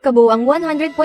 Kabuang 100.18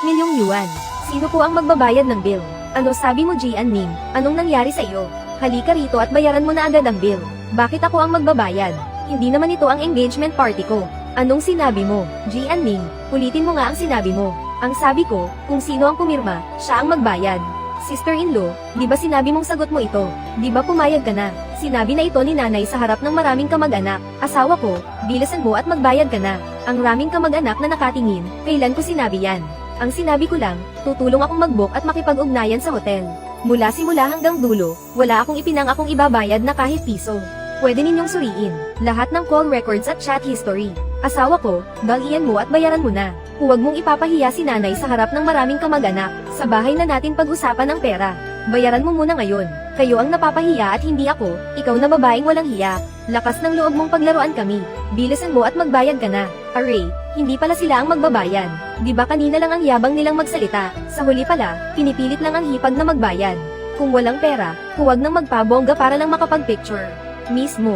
milyong yuan. Sino po ang magbabayad ng bill? Ano sabi mo, Jian Ning? Anong nangyari sa iyo? Halika rito at bayaran mo na agad ang bill. Bakit ako ang magbabayad? Hindi naman ito ang engagement party ko. Anong sinabi mo, Jian Ning? Ulitin mo nga ang sinabi mo. Ang sabi ko, kung sino ang pumirma, siya ang magbayad. Sister-in-law, di ba sinabi mong sagot mo ito? Di ba pumayag ka na? Sinabi na ito ni nanay sa harap ng maraming kamag-anak. Asawa ko, bilisan mo at magbayad ka na. Ang raming kamag-anak na nakatingin, kailan ko sinabi yan? Ang sinabi ko lang, tutulong akong mag-book at makipag-ugnayan sa hotel. Mula simula hanggang dulo, wala akong akong ibabayad na kahit piso. Pwede ninyong suriin lahat ng call records at chat history. Asawa ko, balian mo at bayaran mo na. Huwag mong ipapahiya si nanay sa harap ng maraming kamag-anak. Sa bahay na natin pag-usapan ang pera. Bayaran mo muna ngayon. Kayo ang napapahiya at hindi ako, ikaw na babaeng walang hiya. Lakas ng loob mong paglaruan kami. Bilisan mo at magbayad ka na. Array, hindi pala sila ang magbabayad. Di ba kanina lang ang yabang nilang magsalita? Sa huli pala, pinipilit lang ang hipag na magbayad. Kung walang pera, huwag nang magpabongga para lang makapag-picture. Mismo.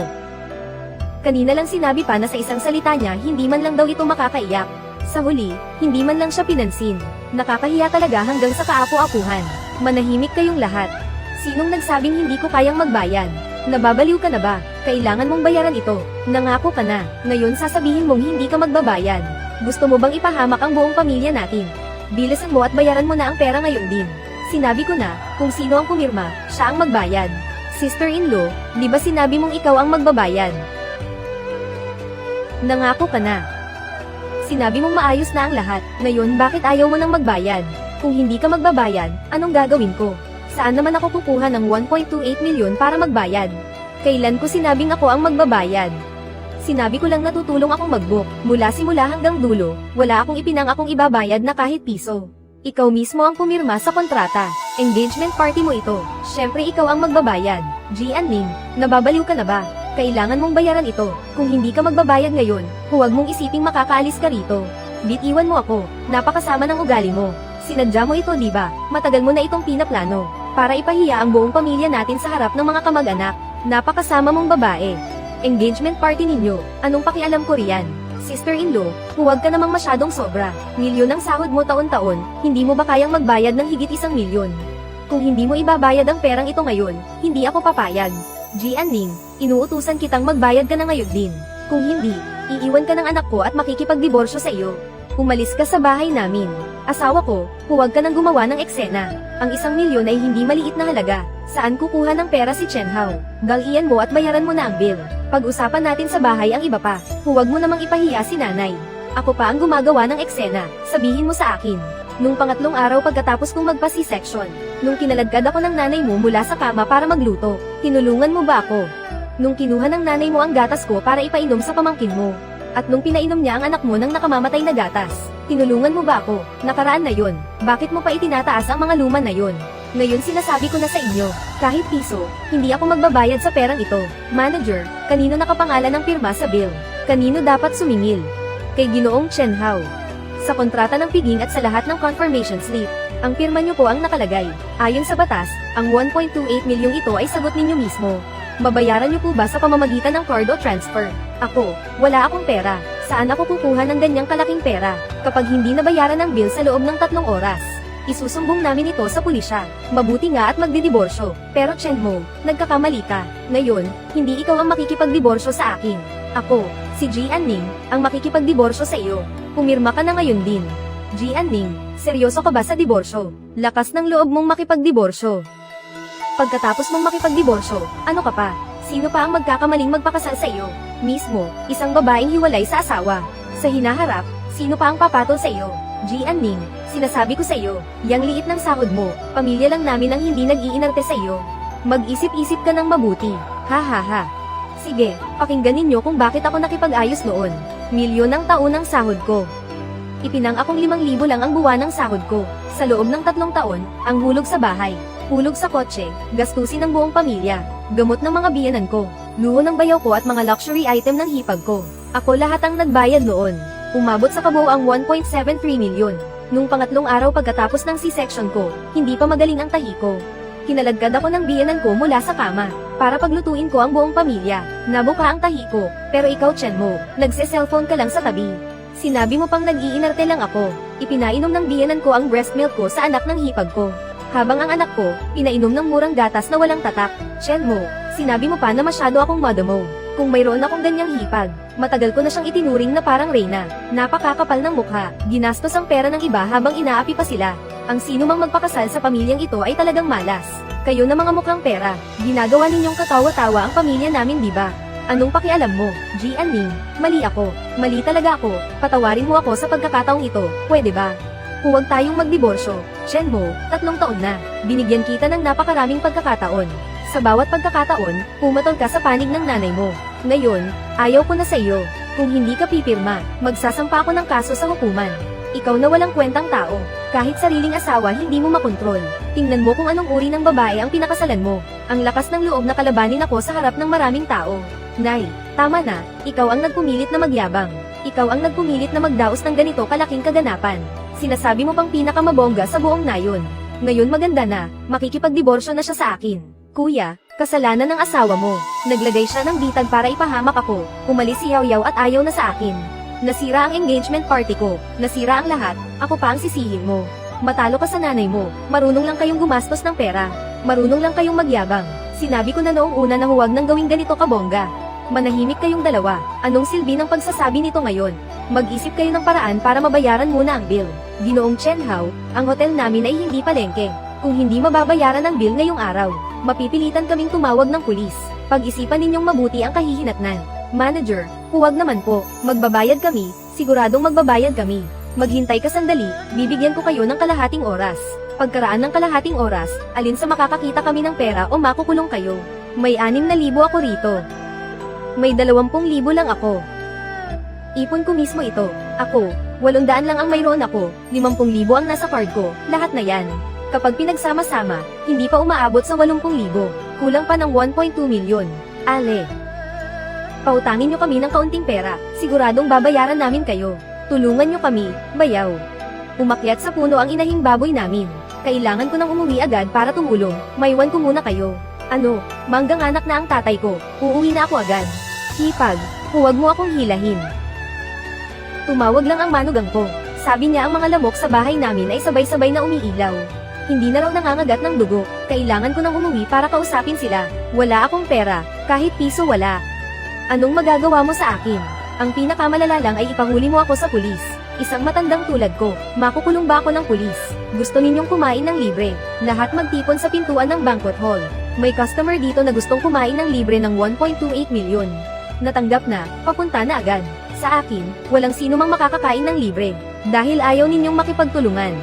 Kanina lang sinabi pa na sa isang salita niya hindi man lang daw ito makakaiyak. Sa huli, hindi man lang siya pinansin. Nakakahiya talaga hanggang sa kaapu-apuhan. Manahimik kayong lahat. Sinong nagsabing hindi ko kayang magbayan? Nababaliw ka na ba? Kailangan mong bayaran ito. Nangako ka na. Ngayon sasabihin mong hindi ka magbabayad. Gusto mo bang ipahamak ang buong pamilya natin? Bilisan mo at bayaran mo na ang pera ngayon din. Sinabi ko na, kung sino ang pumirma, siya ang magbayad. Sister-in-law, di ba sinabi mong ikaw ang magbabayad? Nangako ka na. Sinabi mong maayos na ang lahat, ngayon bakit ayaw mo nang magbayad? Kung hindi ka magbabayad, anong gagawin ko? Saan naman ako kukuha ng 1.28 milyon para magbayad? Kailan ko sinabing ako ang magbabayad? Sinabi ko lang natutulong akong mag-book, mula simula hanggang dulo, wala akong ibabayad na kahit piso. Ikaw mismo ang pumirma sa kontrata. Engagement party mo ito. Syempre ikaw ang magbabayad. Jian Ning, nababaliw ka na ba? Kailangan mong bayaran ito. Kung hindi ka magbabayad ngayon, huwag mong isiping makakaalis ka rito. Bitiwan mo ako. Napakasama ng ugali mo. Sinadya mo ito, di ba? Matagal mo na itong pinaplano. Para ipahiya ang buong pamilya natin sa harap ng mga kamag-anak. Napakasama mong babae. Engagement party ninyo. Anong pakialam ko riyan? Sister-in-law, huwag ka namang masyadong sobra. Milyon ang sahod mo taon-taon, hindi mo ba kayang magbayad ng higit 1 milyon? Kung hindi mo ibabayad ang perang ito ngayon, hindi ako papayag. Jian Ning, inuutusan kitang magbayad ka na ngayon din. Kung hindi, iiwan ka ng anak ko at makikipagdiborsyo sa iyo. Umalis ka sa bahay namin. Asawa ko, huwag ka nang gumawa ng eksena. Ang 1 milyon ay hindi maliit na halaga. Saan kukuha ng pera si Chen Hao? Dalian mo at bayaran mo na ang bill. Pag-usapan natin sa bahay ang iba pa. Huwag mo namang ipahiya si nanay. Ako pa ang gumagawa ng eksena. Sabihin mo sa akin. Nung pangatlong araw pagkatapos kong magpa-C-section, nung kinaladkad ako ng nanay mo mula sa kama para magluto, tinulungan mo ba ako? Nung kinuha ng nanay mo ang gatas ko para ipainom sa pamangkin mo, at nung pinainom niya ang anak mo ng nakamamatay na gatas, tinulungan mo ba ako? Nakaraan na yon. Bakit mo pa itinataas ang mga luma na yon? Ngayon sinasabi ko na sa inyo, kahit piso, hindi ako magbabayad sa perang ito. Manager, kanino nakapangalan ang pirma sa bill? Kanino dapat sumingil? Kay Ginoong Chen Hao. Sa kontrata ng piging at sa lahat ng confirmation slip, ang pirma niyo po ang nakalagay. Ayon sa batas, ang 1.28 milyong ito ay sagot ninyo mismo. Babayaran niyo po ba sa pamamagitan ng card o transfer? Ako, wala akong pera. Saan ako kukuha ng ganyang kalaking pera? Kapag hindi nabayaran ang bill sa loob ng 3 oras, isusumbong namin ito sa pulisya. Mabuti nga at magdidiborsyo. Pero Chen Mo, nagkakamali ka. Ngayon, hindi ikaw ang makikipagdiborsyo sa akin. Ako, si Jian Ning, ang makikipagdiborsyo sa iyo. Pumirma ka na ngayon din. Jian Ning, seryoso ka ba sa diborsyo? Lakas ng loob mong makipagdiborsyo. Pagkatapos mong makipagdiborsyo, ano ka pa? Sino pa ang magkakamaling magpakasal sa iyo? Mismo, isang babaeng hiwalay sa asawa. Sa hinaharap, sino pa ang papatol sa iyo? Jian Ning, sinasabi ko sa iyo, yang liit ng sahod mo, pamilya lang namin ang hindi nag-iinarte sa iyo. Mag-isip-isip ka ng mabuti. Ha ha ha. Sige, pakinggan ninyo kung bakit ako nakipag-ayos noon. Milyon ang taon ang sahod ko. Ipinang akong 5,000 lang ang buwan ng sahod ko. Sa loob ng 3 taon, ang hulog sa bahay, hulog sa kotse, gastusin ng buong pamilya, gamot ng mga biyanan ko, luho ng bayaw ko at mga luxury item ng hipag ko. Ako lahat ang nagbayad noon. Umabot sa kabuuang 1.73 milyon. Nung pangatlong araw pagkatapos ng C-section ko, hindi pa magaling ang tahi ko. Kinaladkad ako ng biyanan ko mula sa kama, para paglutuin ko ang buong pamilya. Nabuka ang tahi ko, pero ikaw Chen Mo, nagse-cellphone ka lang sa tabi. Sinabi mo pang nag-iinarte lang ako. Ipinainom ng biyenan ko ang breast milk ko sa anak ng hipag ko. Habang ang anak ko, pinainom ng murang gatas na walang tatak. Chen mo, sinabi mo pa na masyado akong modomo. Kung mayroon akong ganyang hipag, matagal ko na siyang itinuring na parang reyna. Napakakapal ng mukha, ginastos ang pera ng iba habang inaapi pa sila. Ang sino mang magpakasal sa pamilyang ito ay talagang malas. Kayo na mga mukhang pera, ginagawa ninyong katawa-tawa ang pamilya namin, di ba? Anong pakialam mo, Jianming? Mali ako. Mali talaga ako. Patawarin mo ako sa pagkakataong ito, pwede ba? Huwag tayong magdiborsyo. Chen Mo, 3 taon na. Binigyan kita ng napakaraming pagkakataon. Sa bawat pagkakataon, pumatol ka sa panig ng nanay mo. Ngayon, ayaw ko na sa iyo. Kung hindi ka pipirma, magsasampa ako ng kaso sa hukuman. Ikaw na walang kwentang tao. Kahit sariling asawa hindi mo makontrol. Tingnan mo kung anong uri ng babae ang pinakasalan mo. Ang lakas ng loob na kalabanin ako sa harap ng maraming tao. Nay, tama na, ikaw ang nagpumilit na magyabang. Ikaw ang nagpumilit na magdaos ng ganito kalaking kaganapan. Sinasabi mo pang pinakamabongga sa buong nayon. Ngayon maganda na, makikipagdiborsyo na siya sa akin. Kuya, kasalanan ng asawa mo. Naglagay siya ng bitag para ipahamak ako. Umalis si Yao Yao at ayaw na sa akin. Nasira ang engagement party ko. Nasira ang lahat, ako pa ang sisihin mo. Matalo ka sa nanay mo, marunong lang kayong gumastos ng pera. Marunong lang kayong magyabang. Sinabi ko na noong una na huwag nang gawing ganito kabongga. Manahimik kayong dalawa. Anong silbi ng pagsasabi nito ngayon? Mag-isip kayo ng paraan para mabayaran muna ang bill. Ginoong Chen Hao, ang hotel namin ay hindi palengke. Kung hindi mababayaran ang bill ngayong araw, mapipilitan kaming tumawag ng pulis. Pag-isipan ninyong mabuti ang kahihinatnan. Manager, huwag naman po. Magbabayad kami, siguradong magbabayad kami. Maghintay ka sandali, bibigyan ko kayo ng kalahating oras. Pagkaraan ng kalahating oras, alin sa makakakita kami ng pera o makukulong kayo. May 6,000 ako rito. May 20,000 lang ako. Ipon ko mismo ito. Ako, 800 lang ang mayroon ako, 50,000 ang nasa card ko, lahat na yan. Kapag pinagsama-sama, hindi pa umaabot sa 80,000, kulang pa ng 1.2 milyon. Ale. Pautangin nyo kami ng kaunting pera, siguradong babayaran namin kayo. Tulungan nyo kami, bayaw. Umakyat sa puno ang inahing baboy namin. Kailangan ko nang umuwi agad para tumulong, maiwan ko muna kayo. Ano, manggang anak na ang tatay ko, uuwi na ako agad. Hipag, huwag mo akong hilahin. Tumawag lang ang manugang ko. Sabi niya ang mga lamok sa bahay namin ay sabay-sabay na umiilaw. Hindi na raw nangangagat ng dugo, kailangan ko nang umuwi para kausapin sila. Wala akong pera, kahit piso wala. Anong magagawa mo sa akin? Ang pinakamalala lang ay ipahuli mo ako sa pulis. Isang matandang tulad ko, makukulong ba ako ng pulis? Gusto ninyong kumain ng libre. Lahat magtipon sa pintuan ng banquet hall. May customer dito na gustong kumain ng libre ng 1.28 milyon. Natanggap na, papunta na agad. Sa akin, walang sino mang makakakain ng libre. Dahil ayaw ninyong makipagtulungan.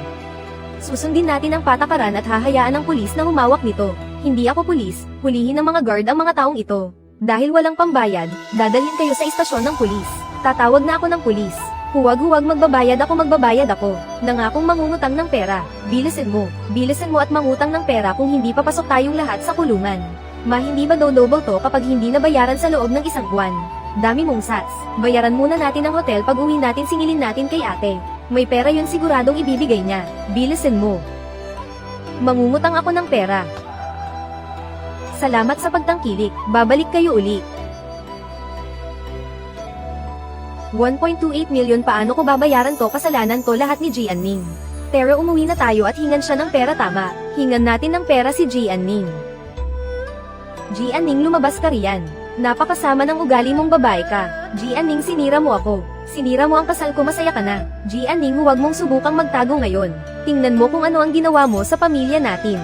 Susundin natin ang patakaran at hahayaan ng pulis na humawak nito. Hindi ako pulis, hulihin ng mga guard ang mga taong ito. Dahil walang pambayad, dadalhin kayo sa istasyon ng pulis. Tatawag na ako ng pulis. Huwag magbabayad ako. Nangakong mangungutang ng pera. Bilisin mo at mangutang ng pera kung hindi papasok tayong lahat sa kulungan. Hindi ba double to kapag hindi nabayaran sa loob ng isang buwan? Dami mong sats. Bayaran muna natin ang hotel pag uwi natin, singilin natin kay ate. May pera yun, siguradong ibibigay niya. Bilisin mo. Mangungutang ako ng pera. Salamat sa pagtangkilik, babalik kayo uli. 1.28 milyon, paano ko babayaran to? Kasalanan to lahat ni Jianming. Pero umuwi na tayo at hingan siya ng pera, tama. Hingan natin ng pera si Jianming. Jianming, lumabas ka riyan. Napakasama ng ugali mong babae ka. Jianming, sinira mo ako. Sinira mo ang kasal ko, masaya ka na. Jianming, huwag mong subukang magtago ngayon. Tingnan mo kung ano ang ginawa mo sa pamilya natin.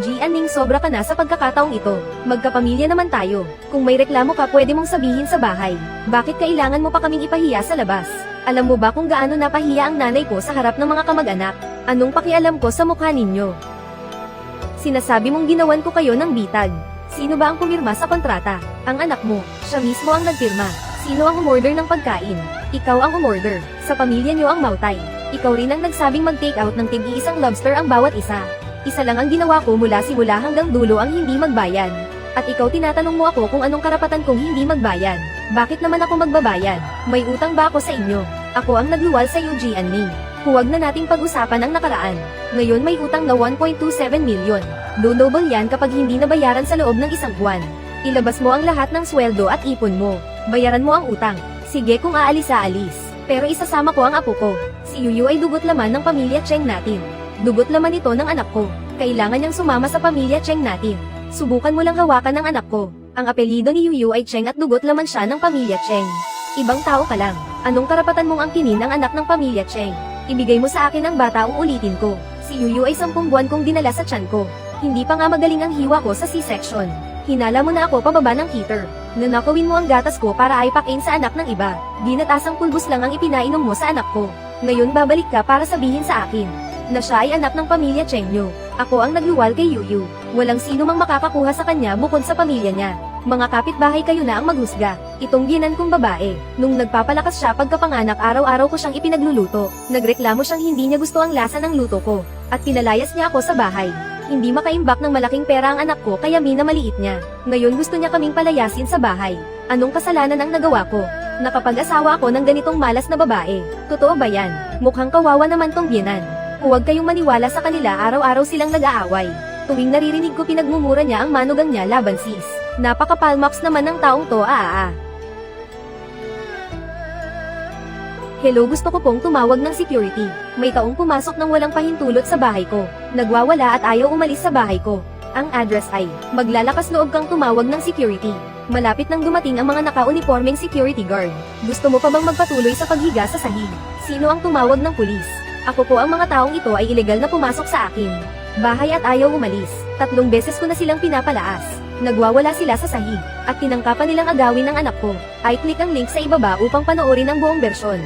Jianming, sobra ka na sa pagkakataong ito. Magkapamilya naman tayo. Kung may reklamo ka, pwede mong sabihin sa bahay. Bakit kailangan mo pa kaming ipahiya sa labas? Alam mo ba kung gaano napahiya ang nanay ko sa harap ng mga kamag-anak? Anong pakialam ko sa mukha ninyo? Sinasabi mong ginawan ko kayo ng bitag. Sino ba ang pumirma sa kontrata? Ang anak mo. Siya mismo ang nagpirma. Sino ang umorder ng pagkain? Ikaw ang umorder. Sa pamilya niyo ang mautay. Ikaw rin ang nagsabing mag-take out ng tig-iisang lobster ang bawat isa. Isa lang ang ginawa ko mula simula hanggang dulo, ang hindi magbayad. At ikaw tinatanong mo ako kung anong karapatan kong hindi magbayad. Bakit naman ako magbabayad? May utang ba ako sa inyo? Ako ang nagluwal sa iyo, Jianming. Huwag na nating pag-usapan ang nakaraan. Ngayon may utang na 1.27 milyon. Double yan kapag hindi nabayaran sa loob ng isang buwan. Ilabas mo ang lahat ng sweldo at ipon mo. Bayaran mo ang utang. Sige kung aalis. Pero isasama ko ang apo ko. Si Yuyu ay dugot laman ng pamilya Cheng natin. Dugot laman ito ng anak ko. Kailangan niyang sumama sa pamilya Cheng natin. Subukan mo lang hawakan ng anak ko. Ang apelyido ni Yuyu ay Cheng at dugot laman siya ng pamilya Cheng. Ibang tao ka lang. Anong karapatan mong angkinin ang anak ng pamilya Cheng? Ibigay mo sa akin ang bata o ulitin ko. Si Yuyu ay 10 buwan kong dinala sa tiyan ko. Hindi pa nga magaling ang hiwa ko sa C-section. Hinala mo na ako pababa ng heater. Nanakawin mo ang gatas ko para ay pakain sa anak ng iba. Dinatasang pulbos lang ang ipinainom mo sa anak ko. Ngayon babalik ka para sabihin sa akin na siya ay anak ng pamilya Cheng nyo. Ako ang nagluwal kay Yuyu. Walang sino mang makakakuha sa kanya bukod sa pamilya niya. Mga kapitbahay kayo na ang maghusga. Itong ginan kong babae. Nung nagpapalakas siya pagkapanganak, araw-araw ko siyang ipinagluluto. Nagreklamo siyang hindi niya gusto ang lasa ng luto ko. At pinalayas niya ako sa bahay. Hindi makaimbak ng malaking pera ang anak ko kaya minamaliit niya. Ngayon gusto niya kaming palayasin sa bahay. Anong kasalanan ang nagawa ko? Nakapag-asawa ako ng ganitong malas na babae. Totoo ba yan? Mukhang kawawa naman tong biyenan. Huwag kayong maniwala sa kanila, araw-araw silang nag-aaway. Tuwing naririnig ko pinagmumura niya ang manugang niya laban sis. Napaka-palmax naman ng taong to, Hello, gusto ko pong tumawag ng security. May taong pumasok ng walang pahintulot sa bahay ko. Nagwawala at ayaw umalis sa bahay ko. Ang address ay, maglalakas loob kang tumawag ng security. Malapit nang dumating ang mga naka-uniformeng security guard. Gusto mo pa bang magpatuloy sa paghiga sa sahig? Sino ang tumawag ng pulis? Ako po, ang mga taong ito ay ilegal na pumasok sa akin. Bahay at ayaw umalis. 3 beses ko na silang pinapalaas. Nagwawala sila sa sahig, at tinangkapan nilang agawin ng anak ko. I-click ang link sa ibaba upang panoorin ang buong bersyon.